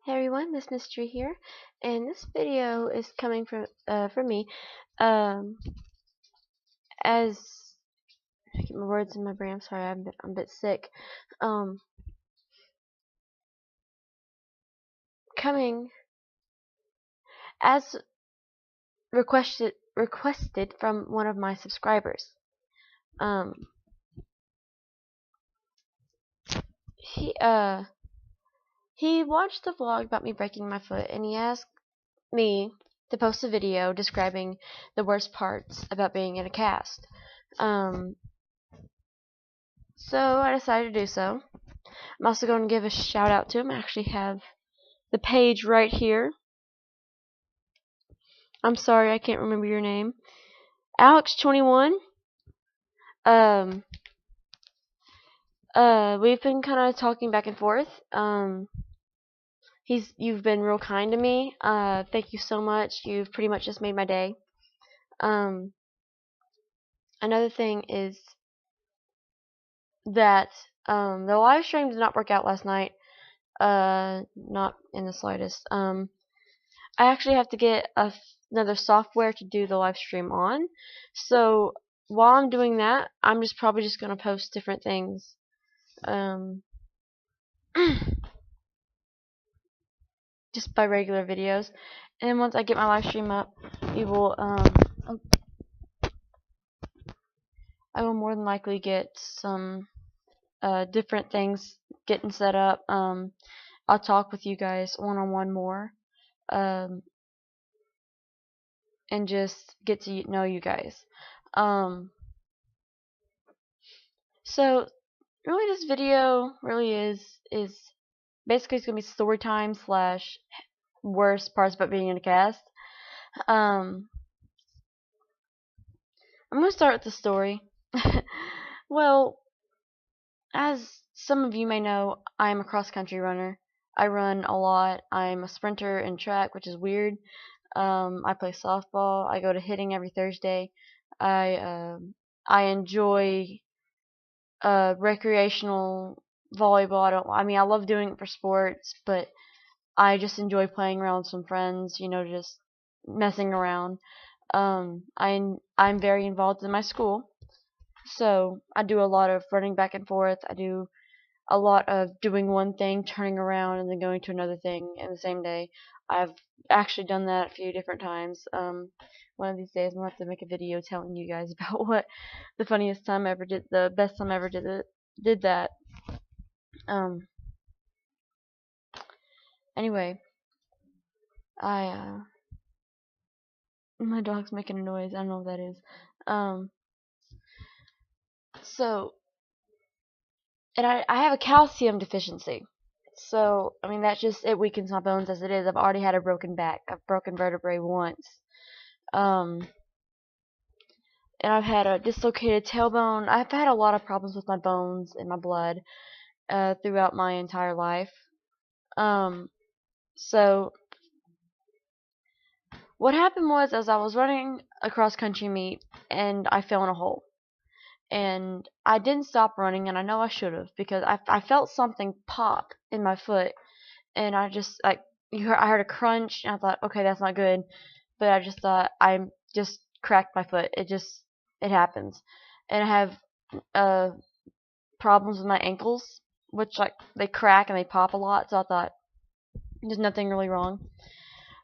Hey everyone, MissMystery here, and this video is coming from me, um, as I get my words in my brain. I'm sorry, I'm a bit sick. Um, Coming as requested from one of my subscribers. Um, he uh he watched the vlog about me breaking my foot, and he asked me to post a video describing the worst parts about being in a cast. Um, so I decided to do so. I'm also going to give a shout out to him. I actually have the page right here. I'm sorry, I can't remember your name. Alex21. Um, we've been kind of talking back and forth. You've been real kind to me. Thank you so much. You've pretty much just made my day. Um, Another thing is that the live stream did not work out last night. Not in the slightest. I actually have to get another software to do the live stream on. So while I'm doing that, I'm probably just gonna post different things. Just by regular videos. And then once I get my live stream up, we will I will more than likely get some different things getting set up. I'll talk with you guys one-on-one more. And just get to know you guys. So really this video really is basically it's gonna be story time slash worst parts about being in a cast. I'm gonna start with the story. Well, as some of you may know, I'm a cross country runner. I run a lot. I'm a sprinter in track, which is weird. I play softball. I go to hitting every Thursday. I enjoy recreational volleyball. I love doing it for sports, but I just enjoy playing around with some friends, just messing around. I'm very involved in my school, so I do a lot of running back and forth. I do a lot of doing one thing, turning around, and then going to another thing in the same day. I've actually done that a few different times. One of these days, I'm gonna have to make a video telling you guys about what the funniest time I ever did, the best time I ever did that. Anyway, I my dog's making a noise. I don't know what that is. Um, so, and I have a calcium deficiency. So, that just, it weakens my bones as it is. I've already had a broken back. I've broken vertebrae once. Um, and I've had a dislocated tailbone. I've had a lot of problems with my bones and my blood throughout my entire life. So what happened was, as I was running a cross country meet, and I fell in a hole. And I didn't stop running, and I know I should have, because I felt something pop in my foot, and I just I heard a crunch, and I thought, okay, that's not good. But I just thought I just cracked my foot. It happens, and I have problems with my ankles, which they crack and they pop a lot. So I thought there's nothing really wrong.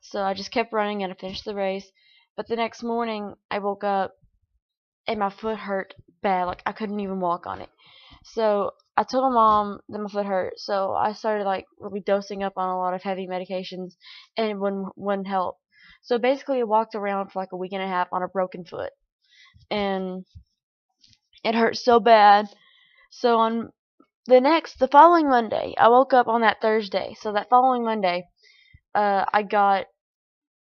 So I just kept running and I finished the race. But the next morning I woke up and my foot hurt bad. Like I couldn't even walk on it. So I told my mom that my foot hurt. So I started really dosing up on a lot of heavy medications, and it wouldn't help. So basically I walked around for a week and a half on a broken foot. And it hurt so bad. So on the following Monday, I woke up on that Thursday. So that following Monday, I got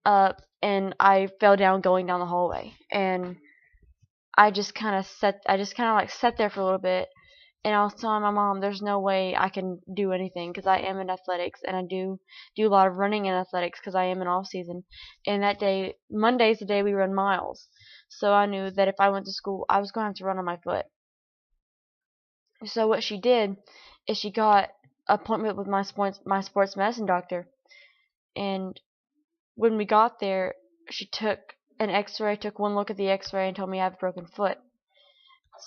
up and I fell down going down the hallway, and I just kind of sat there for a little bit, and I was telling my mom, there's no way I can do anything because I am in athletics, and I do a lot of running in athletics because I am in off season. And that day, Monday's the day we run miles, so I knew that if I went to school, I was going to have to run on my foot. So what she did is she got an appointment with my sports medicine doctor, And when we got there, she took an X-ray, took one look at the X-ray, and told me I have a broken foot.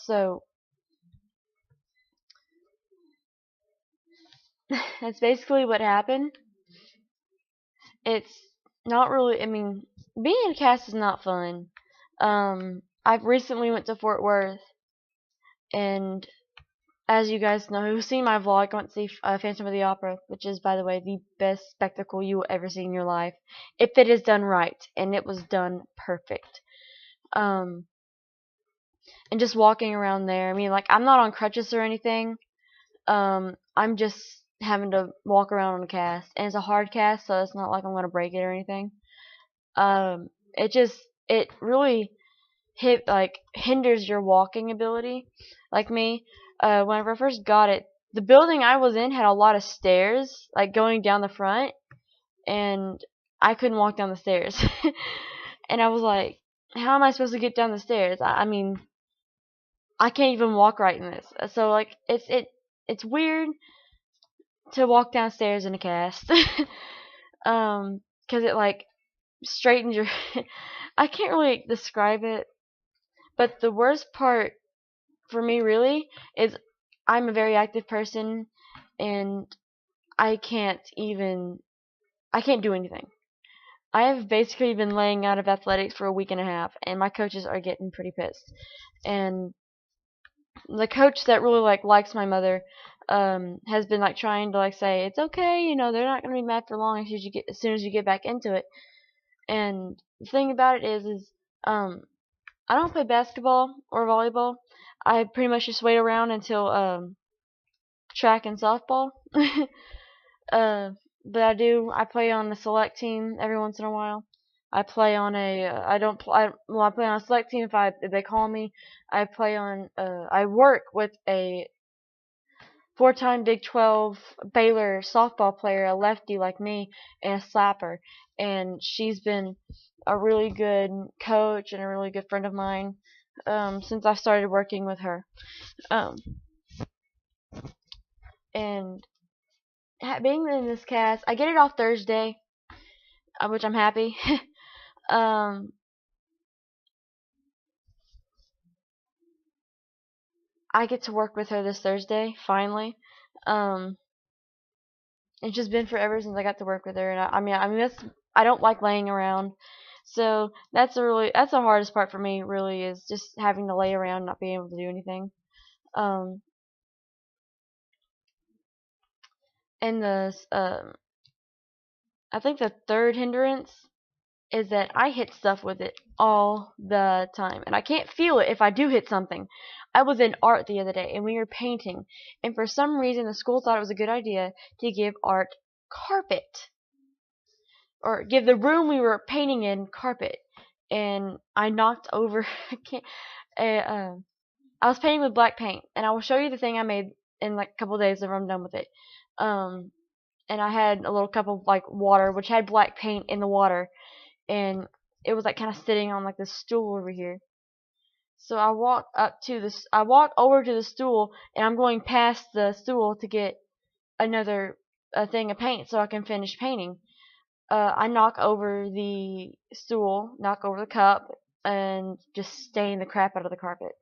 So that's basically what happened. It's not really. I mean, being in a cast is not fun. I've recently went to Fort Worth, and as you guys know, who've seen my vlog, I went to see Phantom of the Opera, which is, by the way, the best spectacle you will ever see in your life, if it is done right, and it was done perfect. And just walking around there, I mean, like, I'm not on crutches or anything. I'm just having to walk around on a cast, and it's a hard cast, so it's not like I'm gonna break it or anything. It really hinders your walking ability. Like me, whenever I first got it, the building I was in had a lot of stairs, like going down the front, and I couldn't walk down the stairs. And I was like, how am I supposed to get down the stairs? I mean, I can't even walk right in this. So like, it's weird to walk downstairs in a cast. 'Cause it like straightens your. I can't really describe it, but the worst part for me really is I'm a very active person, and I can't do anything. I have basically been laying out of athletics for a week and a half, and my coaches are getting pretty pissed. And the coach that really likes my mother has been trying to say it's okay, they're not gonna be mad for long as soon as you get back into it. And the thing about it is I don't play basketball or volleyball. I pretty much just wait around until track and softball. But I play on a select team every once in a while. I play on I play on a select team if they call me. I work with a 4-time Big 12 Baylor softball player, a lefty like me, and a slapper. And she's been a really good coach and a really good friend of mine since I started working with her. And being in this cast, I get it off Thursday, which I'm happy. I get to work with her this Thursday, finally. It's just been forever since I got to work with her, and I don't like laying around. So that's the hardest part for me, really, is just having to lay around and not being able to do anything. And I think the third hindrance is that I hit stuff with it all the time, and I can't feel it if I do hit something. I was in art the other day, and we were painting, and for some reason the school thought it was a good idea to give art carpet, or give the room we were painting in carpet, and I knocked over. I was painting with black paint, and I will show you the thing I made in a couple days whenever I'm done with it. And I had a little cup of water, which had black paint in the water, and it was kind of sitting on this stool over here. So I walk over to the stool, and I'm going past the stool to get another thing of paint so I can finish painting. I knock over the stool, knock over the cup, and just stain the crap out of the carpet.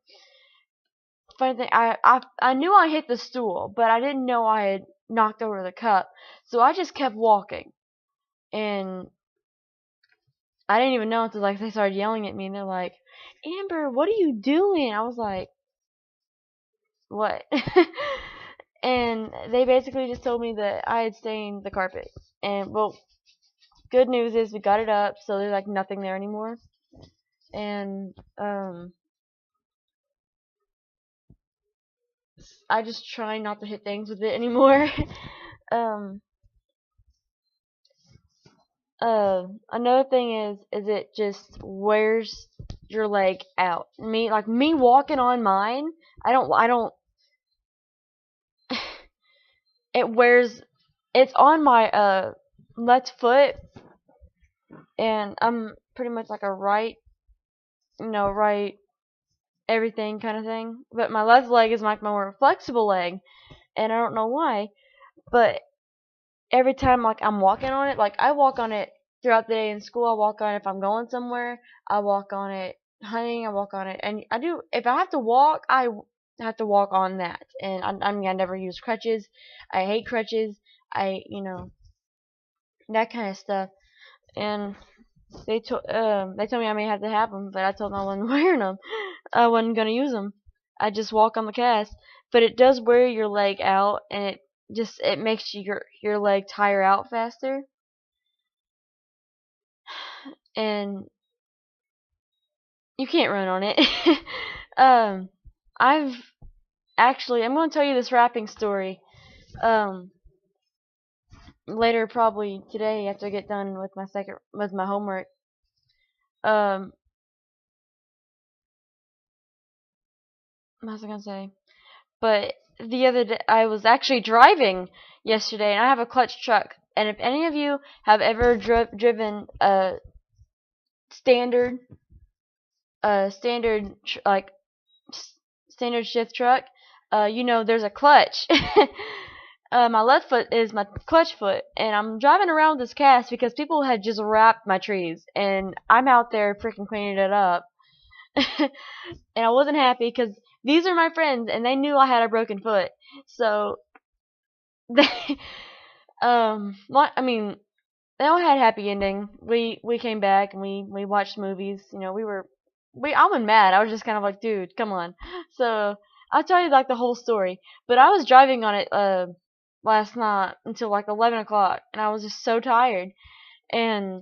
Funny thing, I knew I hit the stool, but I didn't know I had knocked over the cup, so I just kept walking, and I didn't even know until they started yelling at me, and they're like, "Amber, what are you doing?" I was like, "What?" And they basically just told me that I had stained the carpet, and well, good news is we got it up, so there's nothing there anymore, and I just try not to hit things with it anymore. Another thing is it just wears your leg out. Me walking on mine, I don't. It's on my left foot, and I'm pretty much a right, right everything kind of thing. But my left leg is my more flexible leg, and I don't know why, but every time like I'm walking on it, like I walk on it throughout the day in school. I walk on it if I'm going somewhere. I walk on it hunting. I walk on it, and I do. If I have to walk, I have to walk on that. And I mean, I never use crutches. I hate crutches. That kind of stuff. And they told me I may have to have them, but I told them I wasn't wearing them. I wasn't gonna use them. I just walk on the cast, but it does wear your leg out, and it makes your leg tire out faster. And you can't run on it. um, I've I'm gonna tell you this rapping story. Later, probably today, after I get done with my homework. What was I gonna say? But the other day, I was actually driving yesterday, and I have a clutch truck. And if any of you have ever driven a standard, like standard shift truck, there's a clutch. My left foot is my clutch foot, and I'm driving around with this cast because people had just wrapped my trees, and I'm out there freaking cleaning it up. And I wasn't happy because these are my friends, and they knew I had a broken foot. So they, I mean, they all had a happy ending. We came back and we watched movies. I wasn't mad. I was just kind of like, dude, come on. So I'll tell you like the whole story. But I was driving on it last night until like 11 o'clock, and I was just so tired. And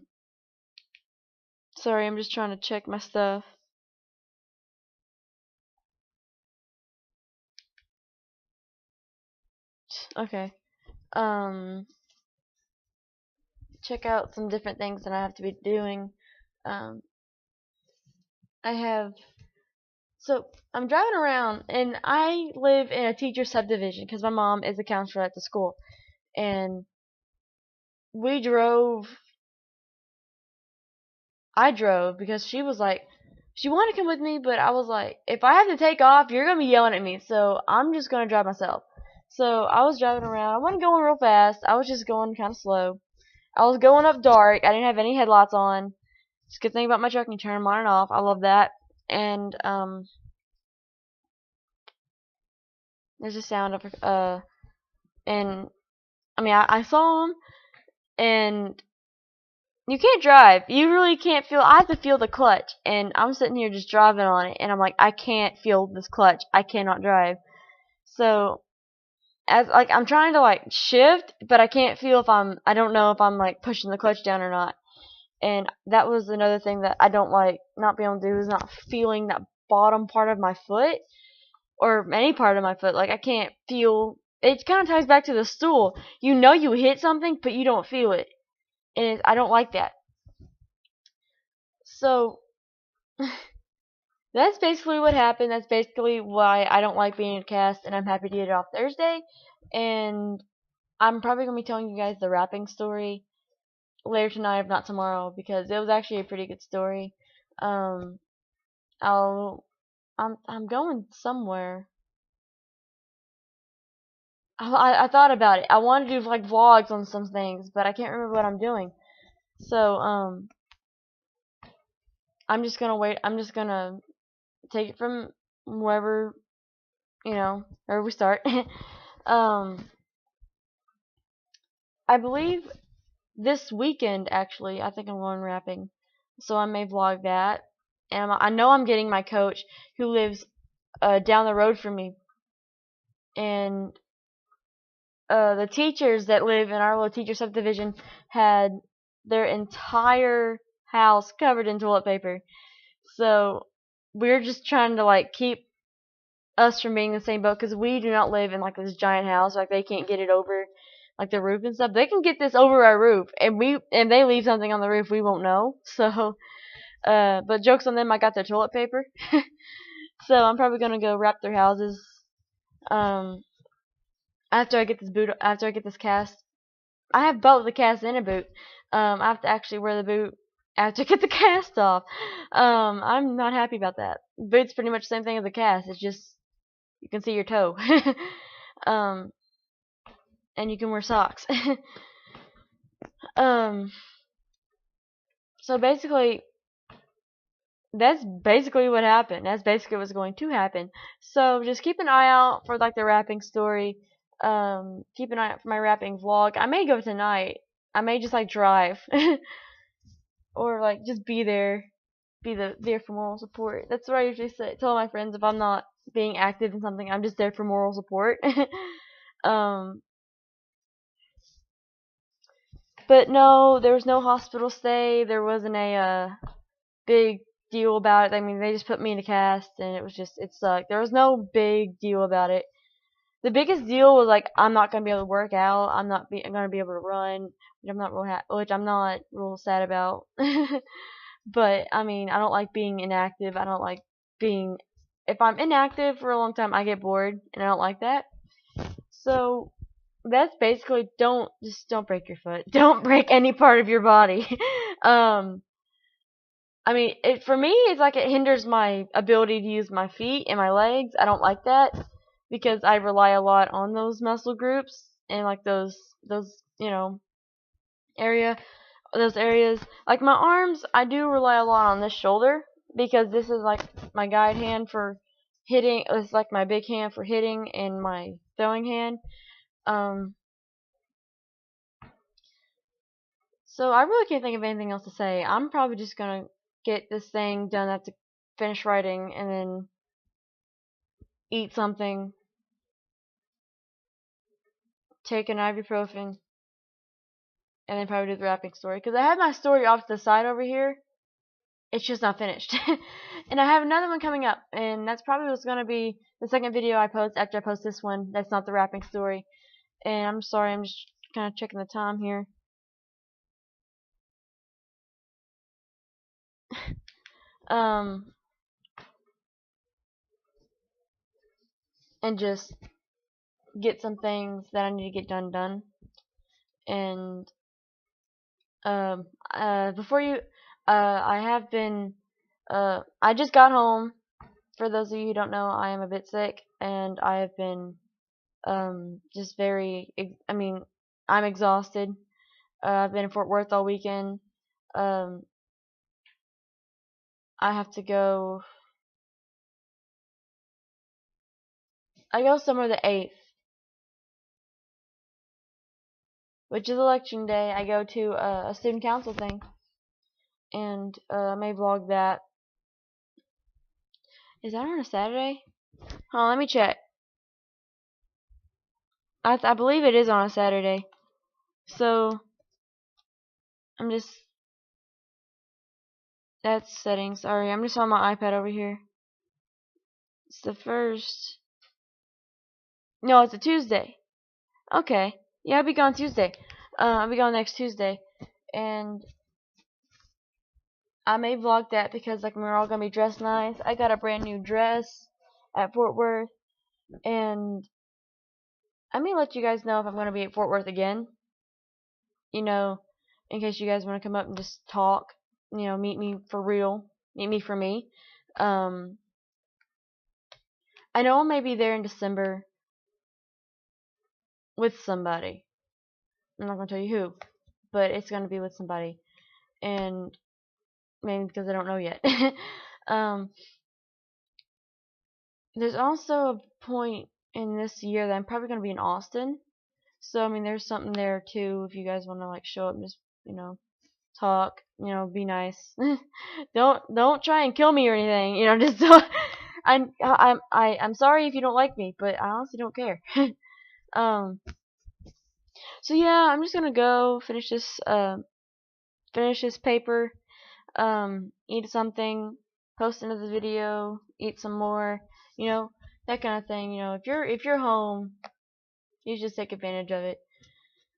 sorry, I'm just trying to check my stuff. Okay. Check out some different things that I have to be doing. Um, I have So I'm driving around, and I live in a teacher subdivision because my mom is a counselor at the school, and we drove. I drove because she was like, she wanted to come with me, but I was like, if I have to take off, you're gonna be yelling at me, so I'm just gonna drive myself. So I was driving around. I wasn't going real fast. I was just going kind of slow. I was going up dark. I didn't have any headlights on. It's a good thing about my truck, you turn them on and off. I love that. And there's a sound of and I mean I saw them, and you can't drive. You really can't feel. I have to feel the clutch, and I'm sitting here just driving on it, and I'm like, I can't feel this clutch. I cannot drive. So as like I'm trying to like shift, but I can't feel if I don't know if I'm like pushing the clutch down or not. And that was another thing that I don't like not being able to do, is not feeling that bottom part of my foot or any part of my foot. Like I can't feel. It kind of ties back to the stool. You know you hit something, but you don't feel it, and I don't like that. So that's basically what happened. That's basically why I don't like being in a cast, and I'm happy to get it off Thursday. And I'm probably gonna be telling you guys the rapping story later tonight, if not tomorrow, because it was actually a pretty good story. Um, I'm going somewhere. I thought about it. I want to do like vlogs on some things, but I can't remember what I'm doing. So I'm just gonna wait. I'm just gonna take it from wherever wherever we start. um, I believe this weekend actually. I think I'm going rapping, so I may vlog that. And I know I'm getting my coach who lives down the road from me, and the teachers that live in our little teacher subdivision had their entire house covered in toilet paper. So we're just trying to like keep us from being in the same boat, because we do not live in like this giant house. Like they can't get it over like the roof and stuff. They can get this over our roof, and they leave something on the roof, we won't know. So but jokes on them, I got their toilet paper. So I'm probably gonna go wrap their houses. Um, after I get this cast. I have both the cast and a boot. I have to actually wear the boot after I get the cast off. I'm not happy about that. Boot's pretty much the same thing as the cast. It's just you can see your toe. And you can wear socks. So basically, that's basically what happened. That's basically what's going to happen. So just keep an eye out for like the rapping story. Keep an eye out for my rapping vlog. I may go tonight. I may just like drive, or like just be there, there for moral support. That's what I usually tell my friends if I'm not being active in something. I'm just there for moral support. um, but no, there was no hospital stay. There wasn't a big deal about it. I mean, they just put me in a cast, and it sucked. There was no big deal about it. The biggest deal was like I'm not gonna be able to work out. I'm gonna be able to run, which I'm not real sad about. But I mean, I don't like being inactive. I don't like being if I'm inactive for a long time, I get bored, and I don't like that. So that's basically don't break your foot. Don't break any part of your body. I mean, for me, it's like it hinders my ability to use my feet and my legs. I don't like that because I rely a lot on those muscle groups and like those area those areas. Like my arms, I do rely a lot on this shoulder because this is like my guide hand for hitting. It's like my big hand for hitting and my throwing hand. So I really can't think of anything else to say. I'm probably just gonna get this thing done. I have to finish writing and then eat something, take an ibuprofen, and then probably do the wrapping story. Because I have my story off to the side over here. It's just not finished. And I have another one coming up, and that's probably what's gonna be the second video I post after I post this one. That's not the wrapping story. And I'm sorry, I'm just kind of checking the time here. And just get some things that I need to get done. And before you, I have been, I just got home. For those of you who don't know, I am a bit sick, and I have been, just very, I mean, I'm exhausted. I've been in Fort Worth all weekend. I have to go, I go somewhere the 8th, which is election day. I go to a student council thing, and I may vlog that. Is that on a Saturday? Hold on, let me check. I believe it is on a Saturday. So I'm just that's settings. Sorry, I'm just on my iPad over here. It's the first. No, it's a Tuesday. Okay. Yeah, I'll be gone Tuesday. I'll be gone next Tuesday, and I may vlog that because like we're all gonna be dressed nice. I got a brand new dress at Fort Worth, and I may let you guys know if I'm gonna be at Fort Worth again. You know, in case you guys want to come up and just talk. You know, meet me for real. Meet me for me. I know I may be there in December with somebody. I'm not gonna tell you who, but it's gonna be with somebody, and maybe because I don't know yet. There's also a point in this year that I'm probably gonna be in Austin, so I mean there's something there too if you guys want to like show up and just talk, be nice. don't try and kill me or anything, just don't. I'm sorry if you don't like me, but I honestly don't care. So yeah, I'm just gonna go finish this paper, eat something, post another video, eat some more, that kind of thing. If you're home, you just take advantage of it.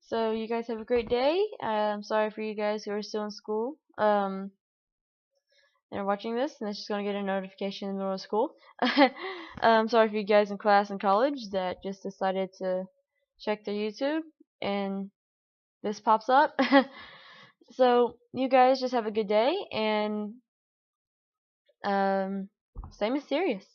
So you guys have a great day. I'm sorry for you guys who are still in school. And are watching this, and it's just gonna get a notification in the middle of school. I'm sorry for you guys in class and college that just decided to check their YouTube and this pops up. So you guys just have a good day and stay mysterious.